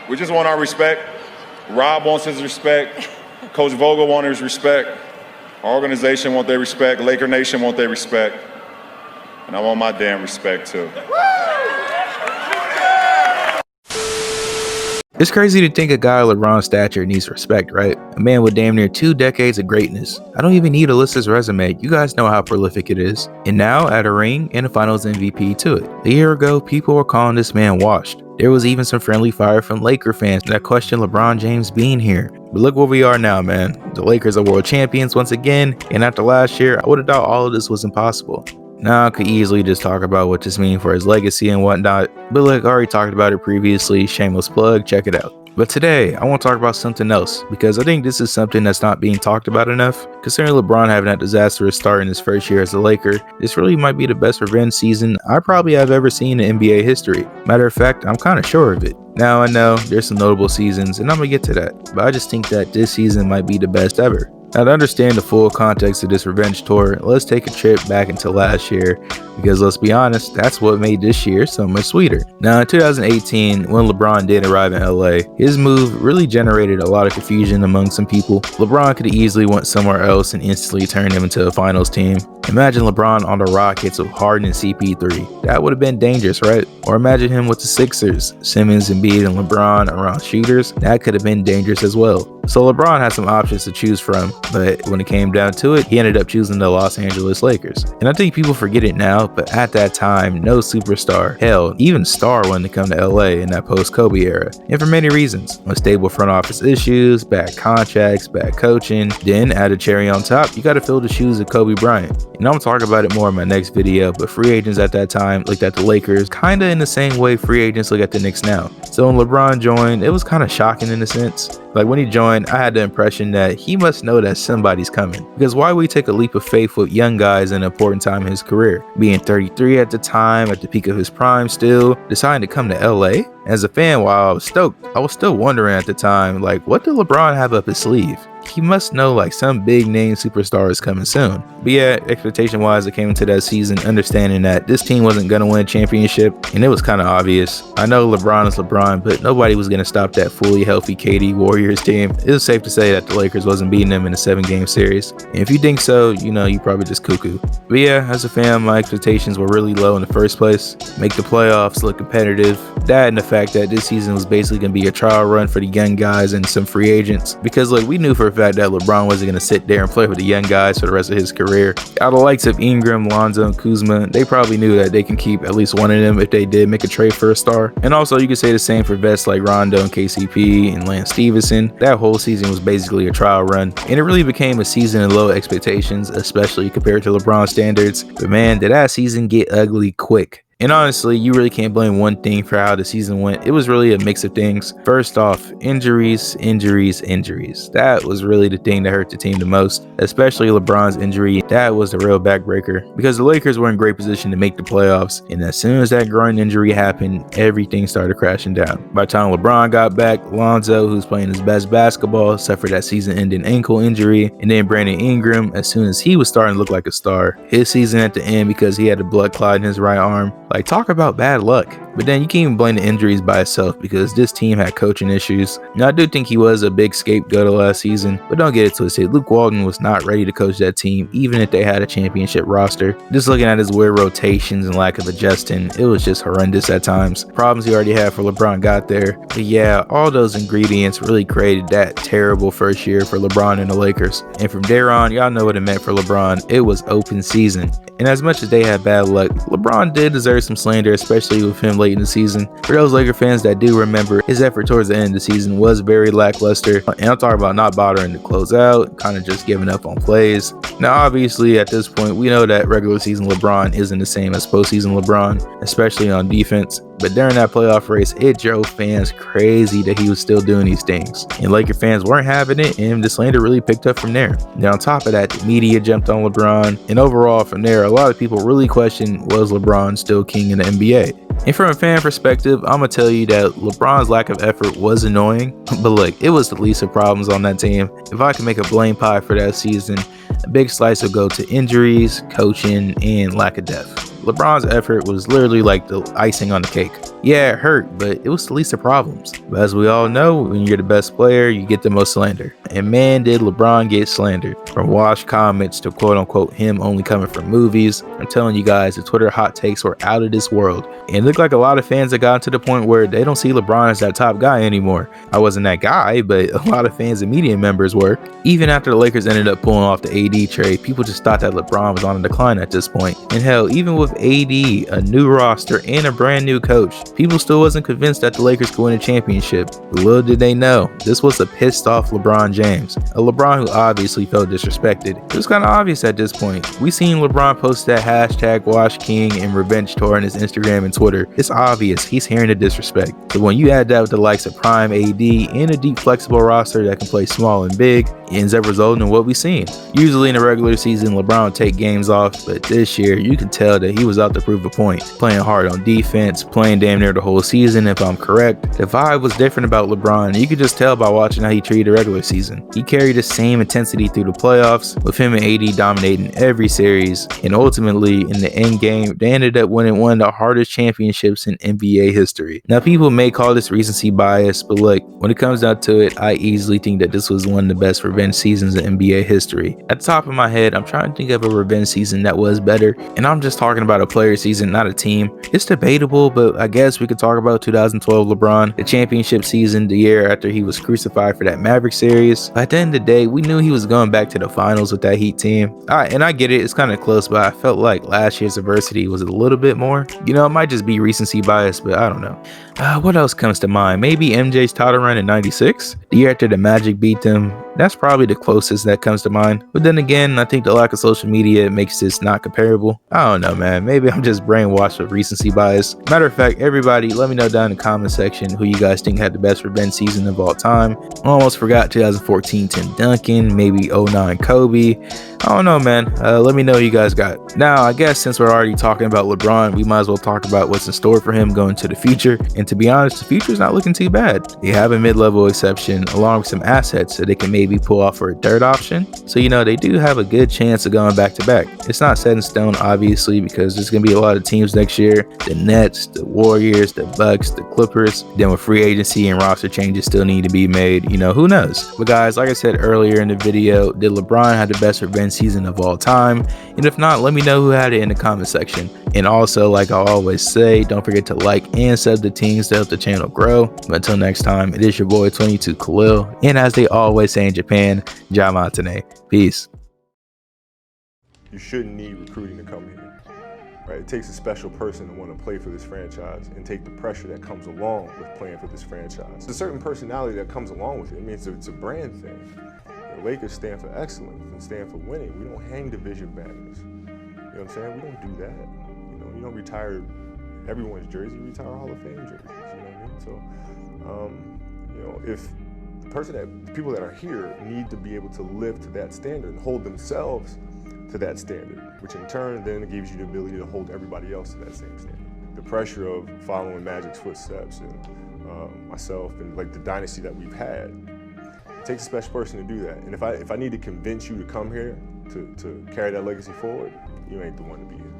We just want our respect. Rob wants his respect. Coach Vogel wants his respect. Our organization wants their respect. Laker Nation wants their respect. And I want my damn respect too. It's crazy to think a guy of LeBron's stature needs respect, right? A man with damn near 2 decades of greatness. I don't even need to list his resume. You guys know how prolific it is. And now add a ring and a finals MVP to it. A year ago, people were calling this man washed. There was even some friendly fire from Laker fans that questioned LeBron James being here. But look where we are now, man. The Lakers are world champions once again, and after last year, I would have thought all of this was impossible. Now I could easily just talk about what this means for his legacy and whatnot, but look, I already talked about it previously, shameless plug, check it out. But today, I want to talk about something else, because I think this is something that's not being talked about enough. Considering LeBron having that disastrous start in his first year as a Laker, this really might be the best revenge season I probably have ever seen in NBA history. Matter of fact, I'm kind of sure of it. Now I know there's some notable seasons, and I'm gonna get to that, but I just think that this season might be the best ever. Now, to understand the full context of this revenge tour, let's take a trip back into last year, because let's be honest, that's what made this year so much sweeter. Now, in 2018, when LeBron did arrive in LA, his move really generated a lot of confusion among some people. LeBron could have easily went somewhere else and instantly turned him into a finals team. Imagine LeBron on the Rockets with Harden and CP3. That would have been dangerous, right? Or imagine him with the Sixers, Simmons, Embiid, and LeBron around shooters. That could have been dangerous as well. So LeBron had some options to choose from, but when it came down to it, he ended up choosing the Los Angeles Lakers. And I think people forget it now, but at that time, no superstar, hell, even star wanted to come to LA in that post-Kobe era. And for many reasons. Unstable front office issues, bad contracts, bad coaching. Then, add a cherry on top, you gotta fill the shoes of Kobe Bryant. And I'm gonna talk about it more in my next video, but free agents at that time looked at the Lakers kinda in the same way free agents look at the Knicks now. So when LeBron joined, it was kinda shocking in a sense. Like when he joined, I had the impression that he must know that somebody's coming. Because why would he take a leap of faith with young guys in an important time in his career? Being 33 at the time, at the peak of his prime still, deciding to come to LA? As a fan, while I was stoked, I was still wondering at the time, like, what did LeBron have up his sleeve? He must know like some big name superstar is coming soon. But yeah, expectation wise, I came into that season understanding that this team wasn't going to win a championship, and it was kind of obvious. I know LeBron is LeBron, but nobody was going to stop that fully healthy KD Warriors team. It was safe to say that the Lakers wasn't beating them in a 7-game series. And if you think so, you know, you probably just cuckoo. But yeah, as a fan, my expectations were really low in the first place. Make the playoffs, look competitive. That and the fact that this season was basically going to be a trial run for the young guys and some free agents. Because like we knew for a fact that LeBron wasn't going to sit there and play with the young guys for the rest of his career. Out of the likes of Ingram, Lonzo, and Kuzma, they probably knew that they can keep at least one of them if they did make a trade for a star. And also you could say the same for vets like Rondo and KCP and Lance Stevenson. That whole season was basically a trial run, and it really became a season of low expectations, especially compared to LeBron standards. But man, did that season get ugly quick. And honestly, you really can't blame one thing for how the season went. It was really a mix of things. First off, injuries. That was really the thing that hurt the team the most, especially LeBron's injury. That was the real backbreaker, because the Lakers were in great position to make the playoffs, and as soon as that groin injury happened, everything started crashing down. By the time LeBron got back, Lonzo, who's playing his best basketball, suffered that season-ending ankle injury, and then Brandon Ingram, as soon as he was starting to look like a star, his season at the end because he had a blood clot in his right arm. Like, talk about bad luck. But then you can't even blame the injuries by itself, because this team had coaching issues. Now I do think he was a big scapegoat of last season, but don't get it twisted. Luke Walton was not ready to coach that team, even if they had a championship roster. Just looking at his weird rotations and lack of adjusting, it was just horrendous at times. Problems he already had for LeBron got there. But yeah, all those ingredients really created that terrible first year for LeBron and the Lakers. And from there on, y'all know what it meant for LeBron. It was open season. And as much as they had bad luck, LeBron did deserve some slander, especially with him late in the season. For those Laker fans that do remember, his effort towards the end of the season was very lackluster. And I'm talking about not bothering to close out, kind of just giving up on plays. Now obviously at this point, we know that regular season LeBron isn't the same as postseason LeBron, especially on defense. But during that playoff race, it drove fans crazy that he was still doing these things. And Laker fans weren't having it, and the slander really picked up from there. Then on top of that, the media jumped on LeBron. And overall from there, a lot of people really questioned, was LeBron still king in the NBA? And from a fan perspective, I'm going to tell you that LeBron's lack of effort was annoying. But look, it was the least of problems on that team. If I could make a blame pie for that season, a big slice would go to injuries, coaching, and lack of depth. LeBron's effort was literally like the icing on the cake. Yeah, it hurt, but it was the least of problems. But as we all know, when you're the best player, you get the most slander. And man, did LeBron get slandered. From washed comments to quote unquote him only coming from movies. I'm telling you guys, the Twitter hot takes were out of this world. And it looked like a lot of fans have gotten to the point where they don't see LeBron as that top guy anymore. I wasn't that guy, but a lot of fans and media members were. Even after the Lakers ended up pulling off the AD trade, people just thought that LeBron was on a decline at this point. And hell, even with AD, a new roster, and a brand new coach, people still wasn't convinced that the Lakers could win a championship. But little did they know, this was a pissed off LeBron James. A LeBron who obviously felt disrespected. It was kind of obvious at this point. We seen LeBron post that hashtag Wash King and revenge tour on his Instagram and Twitter. It's obvious he's hearing the disrespect. But when you add that with the likes of Prime AD and a deep flexible roster that can play small and big, it ends up resulting in what we've seen. Usually in the regular season, LeBron would take games off, but this year you can tell that he was out to prove a point. Playing hard on defense, playing damn near the whole season if I'm correct. The vibe was different about LeBron, and you could just tell by watching how he treated the regular season. He carried the same intensity through the playoffs, with him and AD dominating every series, and ultimately in the end game, they ended up winning one of the hardest championships in NBA history. Now people may call this recency bias, but look, when it comes down to it, I easily think that this was one of the best revenge seasons in NBA history. At the top of my head, I'm trying to think of a revenge season that was better, and I'm just talking about a player season, not a team. It's debatable, but I guess we could talk about 2012 LeBron, the championship season, the year after he was crucified for that Maverick series. But at the end of the day, we knew he was going back to the finals with that Heat team. And I get it, it's kind of close, but I felt like last year's adversity was a little bit more. You know, it might just be recency bias, but I don't know. What else comes to mind? Maybe MJ's title run in 96? The year after the Magic beat them. That's probably the closest that comes to mind. But then again, I think the lack of social media makes this not comparable. I don't know, man. Maybe I'm just brainwashed with recency bias. Matter of fact, everybody, let me know down in the comment section who you guys think had the best revenge season of all time. Almost forgot 2014 Tim Duncan, maybe 09 Kobe. I don't know, man. Let me know who you guys got. Now, I guess since we're already talking about LeBron, we might as well talk about what's in store for him going to the future. And to be honest, the future's not looking too bad. They have a mid-level exception along with some assets that they can maybe pull off for a third option. So, you know, they do have a good chance of going back to back. It's not set in stone, obviously, because there's going to be a lot of teams next year. The Nets, the Warriors, the Bucks, the Clippers. Then with free agency and roster changes still need to be made, you know, who knows? But guys, like I said earlier in the video, did LeBron have the best revenge season of all time? And if not, let me know who had it in the comment section. And also, like I always say, don't forget to like and sub the teams to help the channel grow. But until next time, it is your boy 22 Khalil, and as they always say in Japan, Jamatane. Peace. You shouldn't need recruiting to come here, right? It takes a special person to want to play for this franchise and take the pressure that comes along with playing for this franchise. There's a certain personality that comes along with it. I mean, it's a brand thing. The Lakers stand for excellence and stand for winning. We don't hang division banners. You know what I'm saying? We don't do that. You know, you don't retire everyone's jersey, you retire Hall of Fame jerseys. You know what I mean? So, you know, if the people that are here need to be able to live to that standard and hold themselves to that standard, which in turn then gives you the ability to hold everybody else to that same standard. The pressure of following Magic's footsteps and myself and like the dynasty that we've had, it takes a special person to do that. And if I need to convince you to come here to carry that legacy forward, you ain't the one to be here.